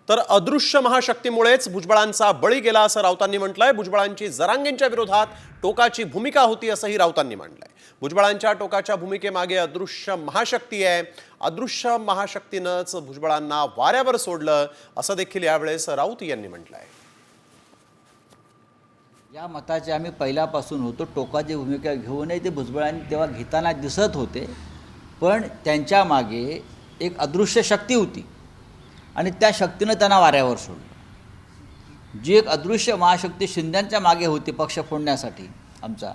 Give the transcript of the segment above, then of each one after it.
तर अदृश्य महाशक्तीमुळेच भुजबळांचा बळी गेला असं राऊतांनी म्हटलंय। भुजबळांची जरांगेंच्या विरोधात टोकाची भूमिका होती असंही राऊतांनी म्हटलंय। भुजबळांच्या टोकाच्या भूमिकेमागे अदृश्य महाशक्ती आहे। अदृश्य महाशक्तीनंच भुजबळांना वाऱ्यावर सोडलं असं देखील यावेळेस राऊत यांनी म्हटलंय। या मताचे आम्ही पहिल्यापासून होतो। टोकाची भूमिका घेऊनही ते भुजबळांनी तेव्हा घेताना दिसत होते, पण त्यांच्या मागे एक अदृश्य शक्ती होती आणि त्या शक्तीनं त्यांना वाऱ्यावर सोडलं। जी एक अदृश्य महाशक्ती शिंद्यांच्या मागे होती पक्ष फोडण्यासाठी आमचा,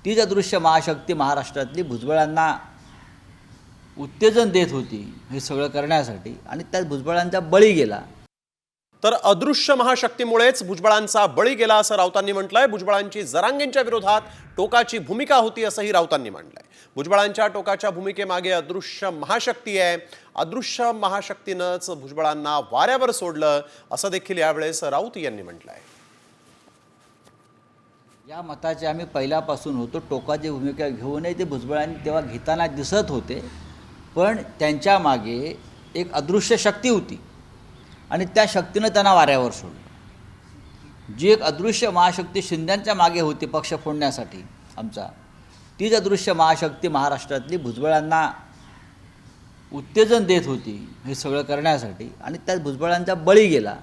तीच अदृश्य महाशक्ती महाराष्ट्रातली भुजबळांना उत्तेजन देत होती हे सगळं करण्यासाठी, आणि त्यात भुजबळांचा बळी गेला। तर अदृश्य महाशक्तीमुळेच भुजबळांचा बळी गेला असं राऊतांनी म्हटलंय। भुजबळांची जरांगेंच्या विरोधात टोकाची भूमिका होती असंही राऊतांनी म्हटलंय। भुजबळांच्या टोकाच्या भूमिकेमागे अदृश्य महाशक्ती आहे। अदृश्य महाशक्तीनंच भुजबळांना वाऱ्यावर सोडलं असं देखील यावेळेस राऊत यांनी म्हटलंय। या मताचे आम्ही पहिल्यापासून होतो। टोकाची भूमिका घेऊनही ते भुजबळांनी तेव्हा घेताना दिसत होते, पण त्यांच्या मागे एक अदृश्य शक्ती होती आणि त्या शक्तीनं त्यांना वाऱ्यावर सोडलं। जी एक अदृश्य महाशक्ती शिंद्यांच्या मागे होती पक्ष फोडण्यासाठी आमचा, तीच अदृश्य महाशक्ती महाराष्ट्रातली भुजबळांना उत्तेजन देत होती हे सगळं करण्यासाठी, आणि त्यात भुजबळांचा बळी गेला।